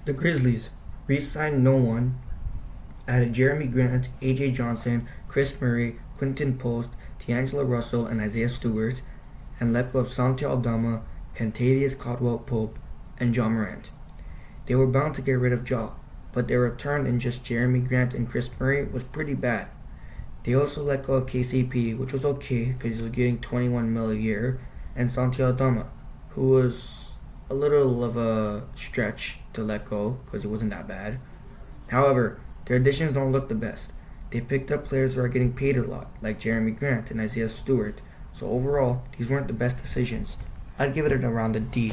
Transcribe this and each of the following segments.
The Grizzlies re-signed no one, added Jeremy Grant, AJ Johnson, Chris Murray, Quinton Post, D'Angelo Russell, and Isaiah Stewart, and let go of Santi Aldama, Kentavious Caldwell-Pope, and John Morant. They were bound to get rid of Ja, but their return in just Jeremy Grant and Chris Murray was pretty bad. They also let go of KCP, which was okay because he was getting 21 mil a year, and Santi Aldama, who was a little of a stretch to let go because it wasn't that bad. However, their additions don't look the best. They picked up players who are getting paid a lot, like Jeremy Grant and Isaiah Stewart, so overall, these weren't the best decisions. I'd give it an around a D.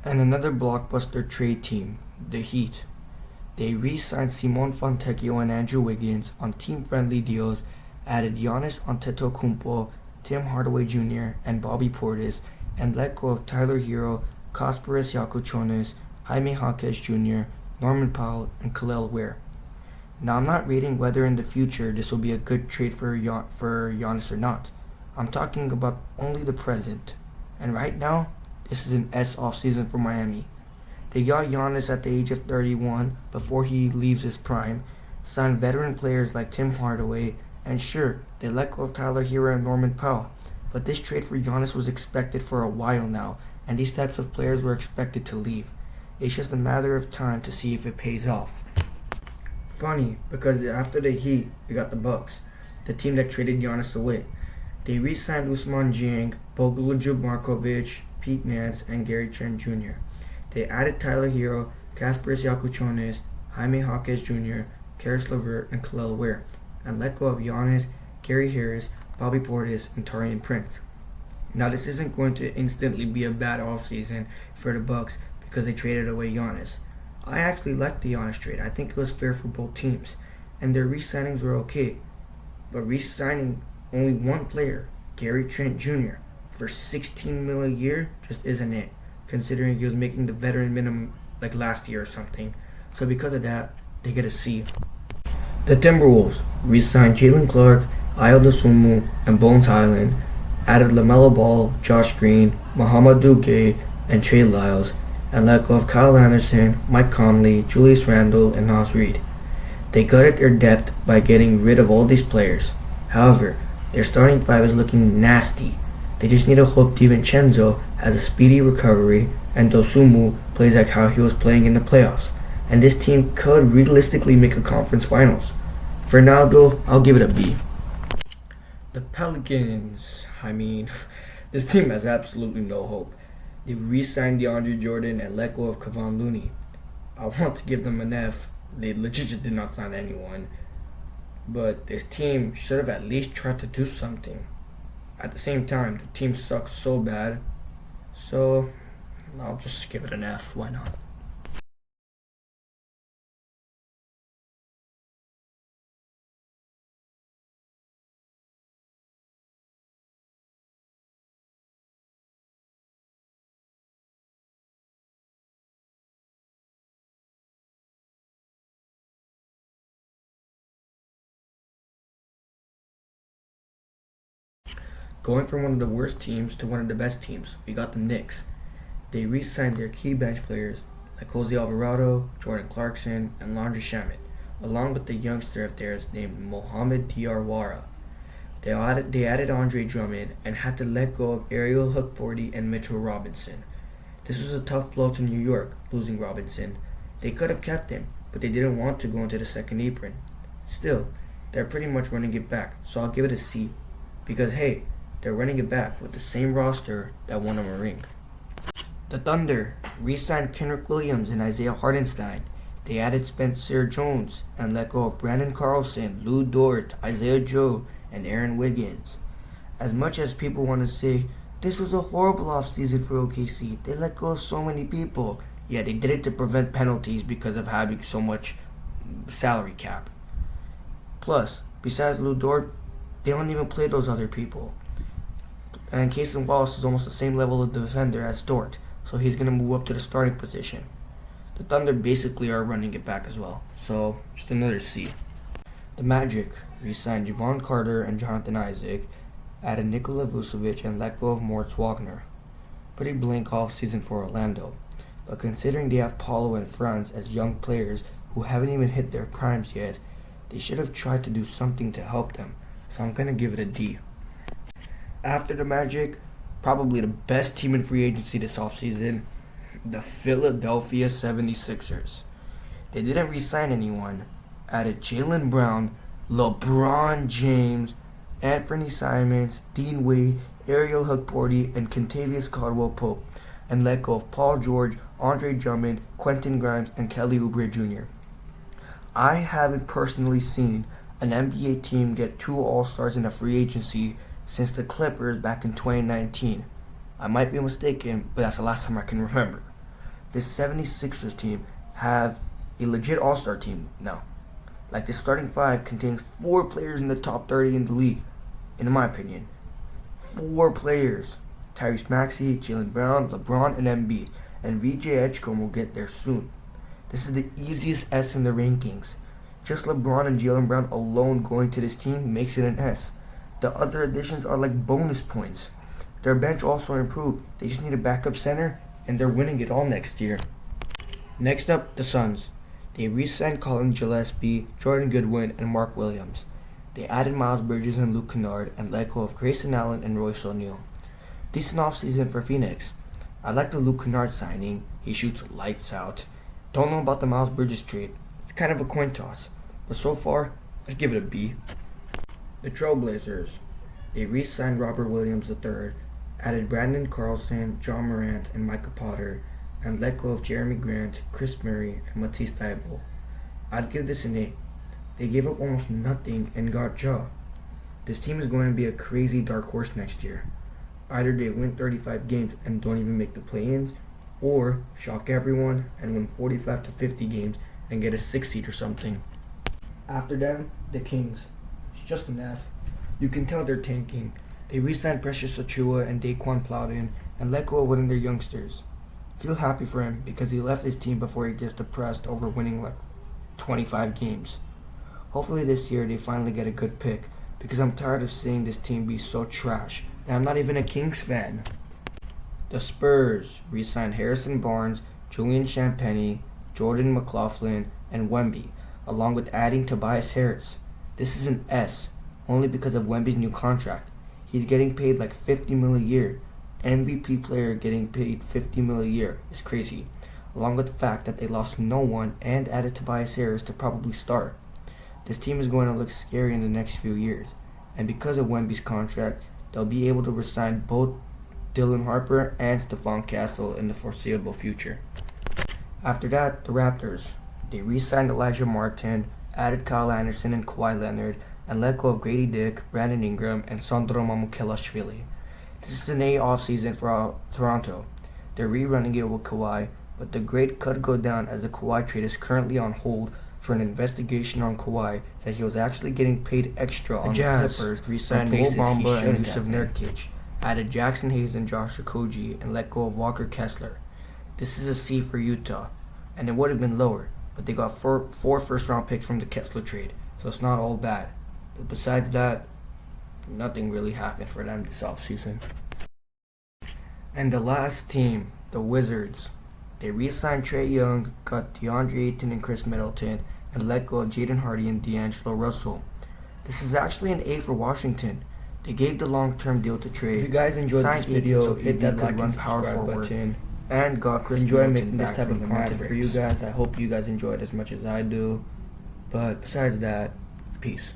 And another blockbuster trade team, the Heat. They re-signed Simone Fontecchio and Andrew Wiggins on team-friendly deals, added Giannis Antetokounmpo, Tim Hardaway Jr., and Bobby Portis, and let go of Tyler Hero, Kasparis Yakuchonis, Jaime Jaquez Jr., Norman Powell, and Khalil Ware. Now, I'm not rating whether in the future this will be a good trade for Giannis or not. I'm talking about only the present. And right now, this is an S offseason for Miami. They got Giannis at the age of 31 before he leaves his prime, signed veteran players like Tim Hardaway, and sure, they let go of Tyler Hero and Norman Powell. But this trade for Giannis was expected for a while now, and these types of players were expected to leave. It's just a matter of time to see if it pays off. Funny, because after the Heat, we got the Bucks, the team that traded Giannis away. They re-signed Usman Jiang, Bogdan Markovic, Pete Nance, and Gary Trent Jr. They added Tyler Hero, Kasparis Yakuchonis, Jaime Jaquez Jr., Karis LeVert, and Khalil Ware, and let go of Giannis, Gary Harris, Bobby Portis, and Taurean Prince. Now, this isn't going to instantly be a bad offseason for the Bucks because they traded away Giannis. I actually liked the Giannis trade. I think it was fair for both teams, and their re-signings were okay. But re-signing only one player, Gary Trent Jr., for $16 million a year just isn't it, considering he was making the veteran minimum like last year or something. So because of that, they get a C. The Timberwolves re-signed Jalen Clark, Ayo Dosunmu, and Bones Highland, added LaMelo Ball, Josh Green, Muhammadu Gay, and Trey Lyles, and let go of Kyle Anderson, Mike Conley, Julius Randle, and Nas Reed. They gutted their depth by getting rid of all these players. However, their starting five is looking nasty. They just need to hope DiVincenzo has a speedy recovery and Dosunmu plays like how he was playing in the playoffs, and this team could realistically make a conference finals. For now though, I'll give it a B. The Pelicans, this team has absolutely no hope. They re-signed DeAndre Jordan and let go of Kevon Looney. I want to give them an F. They legit just did not sign anyone. But this team should have at least tried to do something. At the same time, the team sucks so bad. So, I'll just give it an F. Why not? Going from one of the worst teams to one of the best teams, we got the Knicks. They re-signed their key bench players like Jose Alvarado, Jordan Clarkson, and Landry Shamet, along with the youngster of theirs named Mohamed Diarra. They added Andre Drummond and had to let go of Ariel Hookforty and Mitchell Robinson. This was a tough blow to New York, losing Robinson. They could have kept him, but they didn't want to go into the second apron. Still, they're pretty much running it back, so I'll give it a C. Because hey, they're running it back with the same roster that won them a ring. The Thunder re-signed Kenrick Williams and Isaiah Hartenstein. They added Spencer Jones and let go of Brandon Carlson, Lou Dort, Isaiah Joe, and Aaron Wiggins. As much as people want to say, this was a horrible offseason for OKC, they let go of so many people. Yeah, they did it to prevent penalties because of having so much salary cap. Plus, besides Lou Dort, they don't even play those other people. And Casey Wallace is almost the same level of defender as Dort, so he's going to move up to the starting position. The Thunder basically are running it back as well, so just another C. The Magic re-signed Javon Carter and Jonathan Isaac, added Nikola Vucevic, and let go of Moritz Wagner. Pretty blank off season for Orlando. but considering they have Paulo and Franz as young players who haven't even hit their primes yet, they should have tried to do something to help them, so I'm gonna give it a D. After the Magic, probably the best team in free agency this offseason, the Philadelphia 76ers. They didn't re-sign anyone, added Jaylen Brown, LeBron James, Anthony Simons, Dean Wade, Ariel Hukporty, and Kentavious Caldwell-Pope, and let go of Paul George, Andre Drummond, Quentin Grimes, and Kelly Oubre Jr. I haven't personally seen an NBA team get 2 All-Stars in a free agency since the Clippers back in 2019. I might be mistaken, but that's the last time I can remember. This 76ers team have a legit All-Star team now. Like, the starting 5 contains 4 players in the top 30 in the league, in my opinion. 4 players. Tyrese Maxey, Jaylen Brown, LeBron, and Embiid. And VJ Edgecombe will get there soon. This is the easiest S in the rankings. Just LeBron and Jaylen Brown alone going to this team makes it an S. The other additions are like bonus points. Their bench also improved. They just need a backup center, and they're winning it all next year. Next up, the Suns. They re-signed Colin Gillespie, Jordan Goodwin, and Mark Williams. They added Miles Bridges and Luke Kennard, and let go of Grayson Allen and Royce O'Neal. Decent offseason for Phoenix. I like the Luke Kennard signing. He shoots lights out. Don't know about the Miles Bridges trade. It's kind of a coin toss. But so far, I'd give it a B. The Trailblazers. They re-signed Robert Williams III, added Brandon Carlson, John Morant, and Micah Potter, and let go of Jeremy Grant, Chris Murray, and Matisse Thybulle. I'd give this an A. They gave up almost nothing and got Ja. This team is going to be a crazy dark horse next year. Either they win 35 games and don't even make the play-ins, or shock everyone and win 45 to 50 games and get a 6 seed or something. After them, the Kings. It's just an F. You can tell they're tanking. They re-signed Precious Achiuwa and Daquan Plowden and let go of one of their youngsters. Feel happy for him because he left his team before he gets depressed over winning like 25 games. Hopefully this year they finally get a good pick because I'm tired of seeing this team be so trash, and I'm not even a Kings fan. The Spurs re-signed Harrison Barnes, Julian Champagnie, Jordan McLaughlin, and Wemby, along with adding Tobias Harris. This is an S, only because of Wemby's new contract. He's getting paid like $50 million a year. MVP player getting paid $50 million a year is crazy, along with the fact that they lost no one and added Tobias Harris to probably start. This team is going to look scary in the next few years, and because of Wemby's contract, they'll be able to resign both Dylan Harper and Stephon Castle in the foreseeable future. After that, the Raptors. They re-signed Elijah Martin, added Kyle Anderson and Kawhi Leonard, and let go of Grady Dick, Brandon Ingram, and Sandro Mamukelashvili. This is an A offseason for Toronto. They're rerunning it with Kawhi, but the grade could go down as the Kawhi trade is currently on hold for an investigation on Kawhi that he was actually getting paid extra on the Clippers, re-signed Mo Bamba and Yusuf Nurkic, added Jackson Hayes and Josh Okogie, and let go of Walker Kessler. This is a C for Utah, and it would have been lower, but they got four first-round picks from the Kessler trade, so it's not all bad. But besides that, nothing really happened for them this offseason. And the last team, the Wizards. They re-signed Trae Young, got DeAndre Ayton and Chris Middleton, and let go of Jaden Hardy and D'Angelo Russell. This is actually an A for Washington. They gave the long-term deal to Trae. If you guys enjoyed this video, so hit that like and subscribe button. And God, Chris enjoy making this type of content for you guys. I hope you guys enjoy it as much as I do. But besides that, peace.